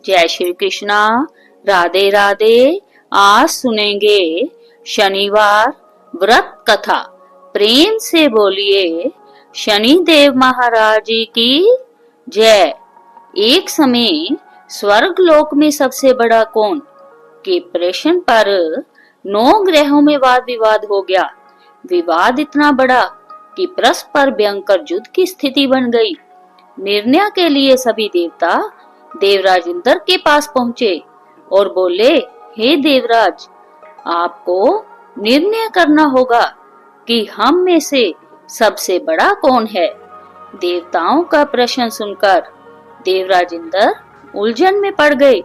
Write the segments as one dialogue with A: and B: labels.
A: जय श्री कृष्णा। राधे राधे। आज सुनेंगे शनिवार व्रत कथा। प्रेम से बोलिए शनि देव महाराज जी की जय। एक समय स्वर्ग लोक में सबसे बड़ा कौन के प्रश्न पर 9 ग्रहों में वाद विवाद हो गया। विवाद इतना बड़ा कि परस्पर भयंकर युद्ध की स्थिति बन गई। निर्णय के लिए सभी देवता देवराज इंद्र के पास पहुंचे और बोले, हे देवराज, आपको निर्णय करना होगा कि हम में से सबसे बड़ा कौन है। देवताओं का प्रश्न सुनकर देवराज इंद्र उलझन में पड़ गए।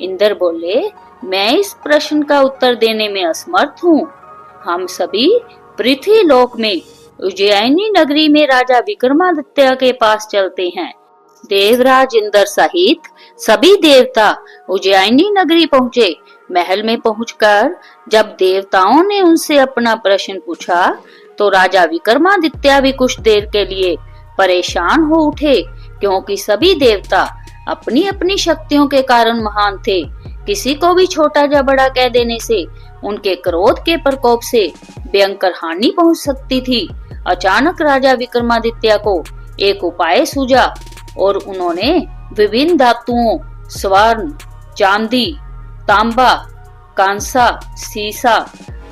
A: इंद्र बोले, मैं इस प्रश्न का उत्तर देने में असमर्थ हूँ। हम सभी पृथ्वी लोक में उज्जैनी नगरी में राजा विक्रमादित्य के पास चलते हैं। देवराज इंद्र सहित सभी देवता उज्जैनी नगरी पहुँचे। महल में पहुंचकर जब देवताओं ने उनसे अपना प्रश्न पूछा तो राजा विक्रमादित्य भी कुछ देर के लिए परेशान हो उठे, क्योंकि सभी देवता अपनी अपनी शक्तियों के कारण महान थे। किसी को भी छोटा या बड़ा कह देने से उनके क्रोध के प्रकोप से भयंकर हानि पहुंच सकती थी। अचानक राजा विक्रमादित्य को एक उपाय सूझा और उन्होंने विभिन्न धातुओं स्वर्ण, चांदी, तांबा, कांसा, सीसा,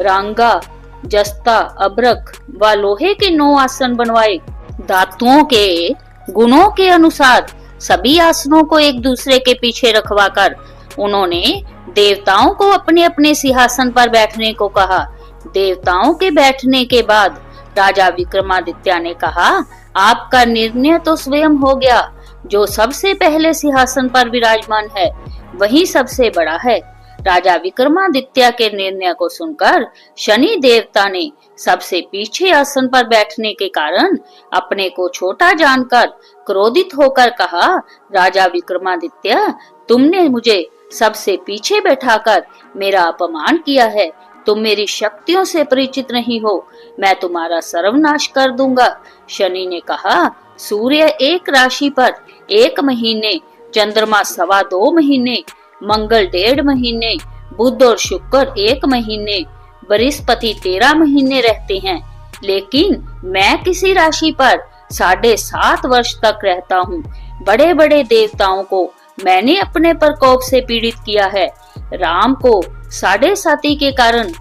A: रांगा, जस्ता, अभ्रक व लोहे के 9 आसन बनवाए। धातुओं के गुणों के अनुसार सभी आसनों को एक दूसरे के पीछे रखवाकर उन्होंने देवताओं को अपने अपने सिंहासन पर बैठने को कहा। देवताओं के बैठने के बाद राजा विक्रमादित्य ने कहा, आपका निर्णय तो स्वयं हो गया। जो सबसे पहले सिंहासन पर विराजमान है वही सबसे बड़ा है। राजा विक्रमादित्य के निर्णय को सुनकर शनि देवता ने सबसे पीछे आसन पर बैठने के कारण अपने को छोटा जानकर क्रोधित होकर कहा, राजा विक्रमादित्य, तुमने मुझे सबसे पीछे बैठाकर मेरा अपमान किया है। तुम मेरी शक्तियों से परिचित नहीं हो। मैं तुम्हारा सर्वनाश कर दूंगा। शनि ने कहा, सूर्य एक राशि पर 1 महीने, चंद्रमा 2.25 महीने, मंगल 1.5 महीने, बुध और शुक्र 1 महीने, बृहस्पति 13 महीने रहते हैं, लेकिन मैं किसी राशि पर 7.5 वर्ष तक रहता हूँ। बड़े बड़े देवताओं को मैंने अपने प्रकोप से पीड़ित किया है। राम को 7.5 के कारण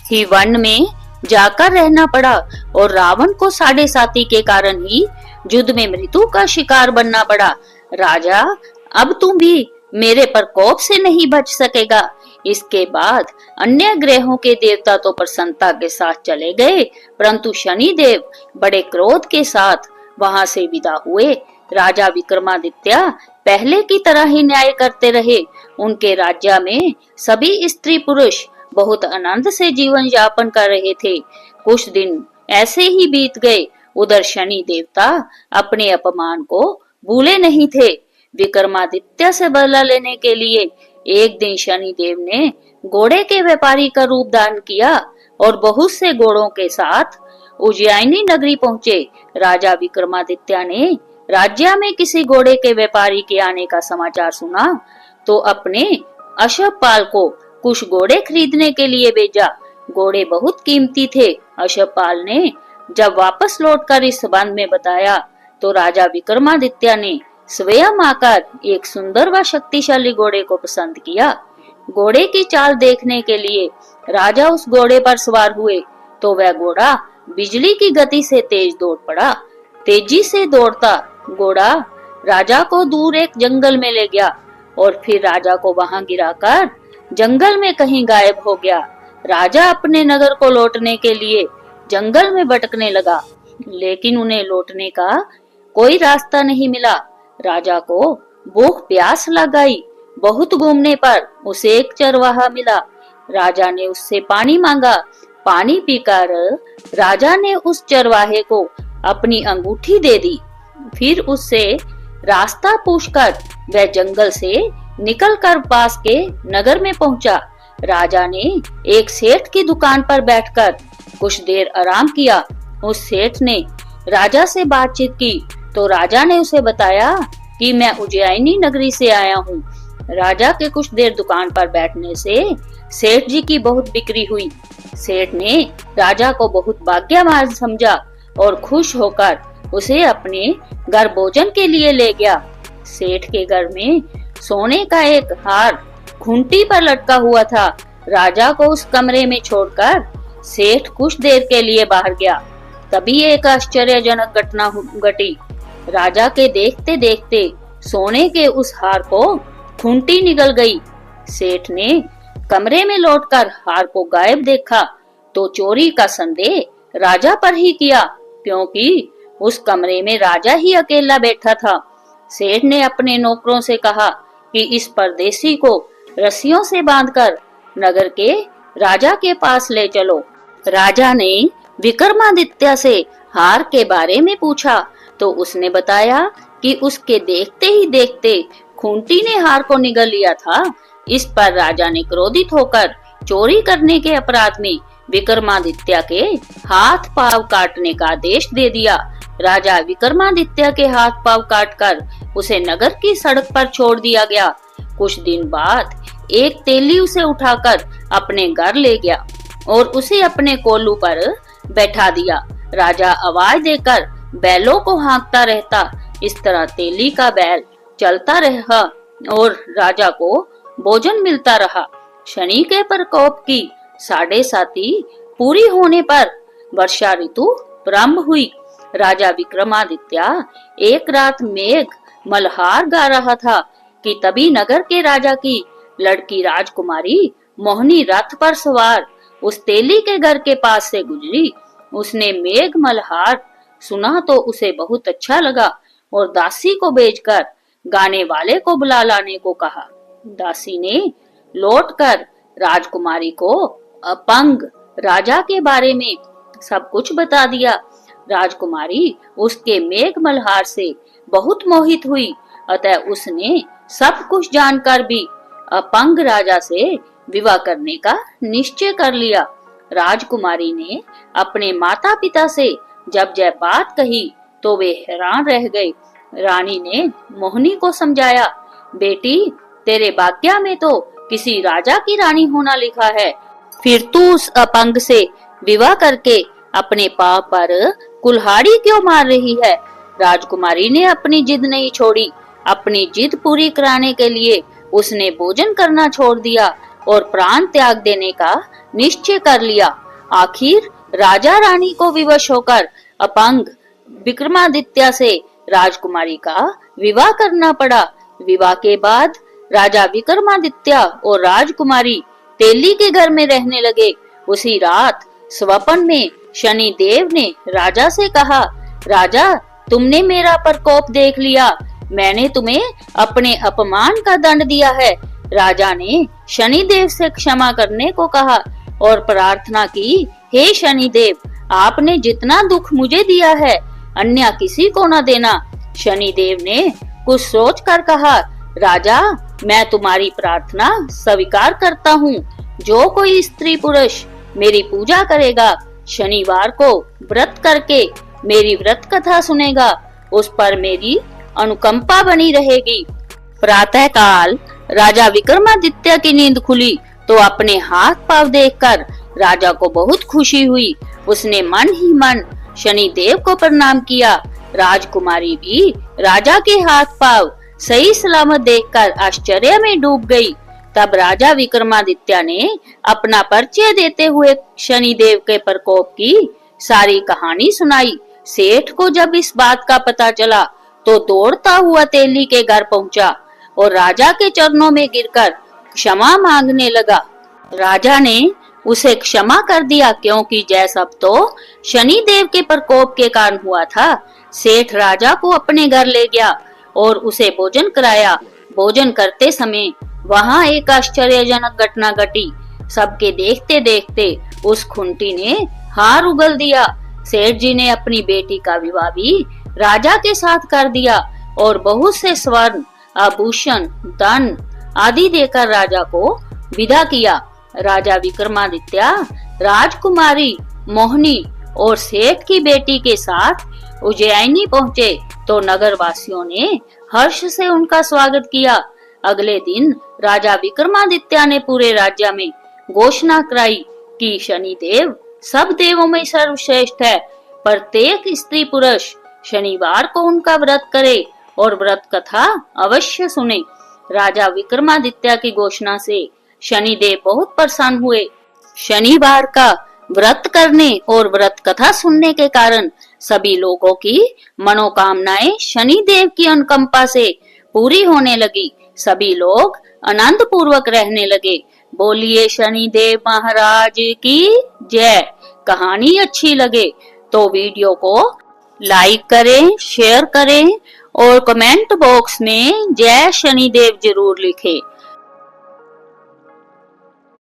A: ही वन में जाकर रहना पड़ा और रावण को 7.5 के कारण ही युद्ध में मृत्यु का शिकार बनना पड़ा। राजा, अब तुम भी मेरे प्रकोप से नहीं बच सकेगा। इसके बाद अन्य ग्रहों के देवता तो प्रसन्नता के साथ चले गए, परंतु शनि देव बड़े क्रोध के साथ वहां से विदा हुए। राजा विक्रमादित्य पहले की तरह ही न्याय करते रहे। उनके राज्य में सभी स्त्री पुरुष बहुत आनंद से जीवन यापन कर रहे थे। कुछ दिन ऐसे ही बीत गए। उधर शनि देवता अपने अपमान को भूले नहीं थे। विक्रमादित्य से बदला लेने के लिए एक दिन शनि देव ने घोड़े के व्यापारी का रूप धारण किया और बहुत से घोड़ों के साथ उज्जैनी नगरी पहुंचे। राजा विक्रमादित्य ने राज्य में किसी घोड़े के व्यापारी के आने का समाचार सुना तो अपने अश्वपाल को कुछ घोड़े खरीदने के लिए भेजा। घोड़े बहुत कीमती थे। अश्वपाल ने जब वापस लौटकर इस संबंध में बताया तो राजा विक्रमादित्य ने स्वयं आकर एक सुंदर व शक्तिशाली घोड़े को पसंद किया। घोड़े की चाल देखने के लिए राजा उस घोड़े पर सवार हुए तो वह घोड़ा बिजली की गति से तेज दौड़ पड़ा। तेजी से दौड़ता घोड़ा राजा को दूर एक जंगल में ले गया और फिर राजा को वहां गिराकर जंगल में कहीं गायब हो गया। राजा अपने नगर को लौटने के लिए जंगल में भटकने लगा, लेकिन उन्हें लौटने का कोई रास्ता नहीं मिला। राजा को भूख प्यास लग गई। बहुत घूमने पर उसे एक चरवाहा मिला। राजा ने उससे पानी मांगा। पानी पीकर राजा ने उस चरवाहे को अपनी अंगूठी दे दी। फिर उससे रास्ता पूछकर वह जंगल से निकलकर पास के नगर में पहुंचा। राजा ने एक सेठ की दुकान पर बैठकर कुछ देर आराम किया। उस सेठ ने राजा से बातचीत की तो राजा ने उसे बताया कि मैं उज्जैनी नगरी से आया हूँ। राजा के कुछ देर दुकान पर बैठने से सेठ जी की बहुत बिक्री हुई। सेठ ने राजा को बहुत भाग्यवान समझा और खुश होकर उसे अपने घर भोजन के लिए ले गया। सेठ के घर में सोने का एक हार खूंटी पर लटका हुआ था। राजा को उस कमरे में छोड़कर सेठ कुछ देर के लिए बाहर गया। तभी एक आश्चर्यजनक घटना घटी। राजा के देखते देखते सोने के उस हार को खूंटी निगल गई। सेठ ने कमरे में लौटकर हार को गायब देखा तो चोरी का संदेह राजा पर ही किया, क्योंकि उस कमरे में राजा ही अकेला बैठा था। सेठ ने अपने नौकरों से कहा कि इस परदेसी को रस्सियों से बांधकर नगर के राजा के पास ले चलो। राजा ने विक्रमादित्य से हार के बारे में पूछा तो उसने बताया कि उसके देखते ही देखते खूंटी ने हार को निगल लिया था। इस पर राजा ने क्रोधित होकर चोरी करने के अपराध में विक्रमादित्य के हाथ पांव काटने का आदेश दे दिया। राजा विक्रमादित्य के हाथ पांव काटकर उसे नगर की सड़क पर छोड़ दिया गया। कुछ दिन बाद एक तेली उसे उठाकर अपने घर ले गया और उसे अपने कोल्हू पर बैठा दिया। राजा आवाज देकर बैलों को हाँकता रहता। इस तरह तेली का बैल चलता रहा और राजा को भोजन मिलता रहा। शनि के प्रकोप की 7.5 पूरी होने पर वर्षा ऋतु प्रारंभ हुई। राजा विक्रमादित्य एक रात मेघ मल्हार गा रहा था कि तभी नगर के राजा की लड़की राजकुमारी मोहिनी रथ पर सवार उस तेली के घर के पास से गुजरी। उसने मेघ मल्हार सुना तो उसे बहुत अच्छा लगा और दासी को भेजकर गाने वाले को बुला लाने को कहा। दासी ने लौटकर राजकुमारी को अपंग राजा के बारे में सब कुछ बता दिया। राजकुमारी उसके मेघ मल्हार से बहुत मोहित हुई, अतः उसने सब कुछ जानकर भी अपंग राजा से विवाह करने का निश्चय कर लिया। राजकुमारी ने अपने माता पिता से जब यह बात कही तो वे हैरान रह गए। रानी ने मोहिनी को समझाया, बेटी तेरे भाग्य में तो किसी राजा की रानी होना लिखा है, फिर तू उस अपंग से विवाह करके अपने पांव पर कुल्हाड़ी क्यों मार रही है। राजकुमारी ने अपनी जिद नहीं छोड़ी। अपनी जिद पूरी कराने के लिए उसने भोजन करना छोड़ दिया और प्राण त्याग देने का निश्चय कर लिया। आखिर राजा रानी को विवश होकर अपंग विक्रमादित्य से राजकुमारी का विवाह करना पड़ा। विवाह के बाद राजा विक्रमादित्य और राजकुमारी तेली के घर में रहने लगे। उसी रात स्वप्न में शनि देव ने राजा से कहा, राजा तुमने मेरा प्रकोप देख लिया, मैंने तुम्हें अपने अपमान का दंड दिया है। राजा ने शनि देव से क्षमा करने को कहा और प्रार्थना की, हे शनि देव, आपने जितना दुख मुझे दिया है अन्य किसी को न देना। शनि देव ने कुछ सोच कर कहा, राजा मैं तुम्हारी प्रार्थना स्वीकार करता हूँ। जो कोई स्त्री पुरुष मेरी पूजा करेगा, शनिवार को व्रत करके मेरी व्रत कथा सुनेगा, उस पर मेरी अनुकंपा बनी रहेगी। प्रातः काल राजा विक्रमादित्य की नींद खुली तो अपने हाथ पांव देखकर राजा को बहुत खुशी हुई। उसने मन ही मन शनि देव को प्रणाम किया। राजकुमारी भी राजा के हाथ पांव सही सलामत देखकर आश्चर्य में डूब गई। तब राजा विक्रमादित्य ने अपना परिचय देते हुए शनि देव के प्रकोप की सारी कहानी सुनाई। सेठ को जब इस बात का पता चला तो दौड़ता हुआ तेली के घर पहुंचा और राजा के चरणों में गिरकर क्षमा मांगने लगा। राजा ने उसे क्षमा कर दिया, क्योंकि यह सब तो शनि देव के प्रकोप के कारण हुआ था। सेठ राजा को अपने घर ले गया और उसे भोजन कराया। भोजन करते समय वहां एक आश्चर्यजनक घटना घटी। सबके देखते देखते उस खूंटी ने हार उगल दिया। सेठ जी ने अपनी बेटी का विवाह भी राजा के साथ कर दिया और बहुत से स्वर्ण आभूषण धन आदि देकर राजा को विदा किया। राजा विक्रमादित्य राजकुमारी मोहिनी और सेठ की बेटी के साथ उज्जैनी पहुँचे तो नगर वासियों ने हर्ष से उनका स्वागत किया। अगले दिन राजा विक्रमादित्य ने पूरे राज्य में घोषणा कराई कि शनिदेव सब देवों में सर्वश्रेष्ठ है। प्रत्येक स्त्री पुरुष शनिवार को उनका व्रत करे और व्रत कथा अवश्य सुने। राजा विक्रमादित्य की घोषणा से शनिदेव बहुत प्रसन्न हुए। शनिवार का व्रत करने और व्रत कथा सुनने के कारण सभी लोगों की मनोकामनाएं शनिदेव की अनुकंपा से पूरी होने लगी। सभी लोग आनंद पूर्वक रहने लगे। बोलिए शनिदेव महाराज की जय। कहानी अच्छी लगे तो वीडियो को लाइक करें, शेयर करें और कमेंट बॉक्स में जय शनिदेव जरूर लिखें।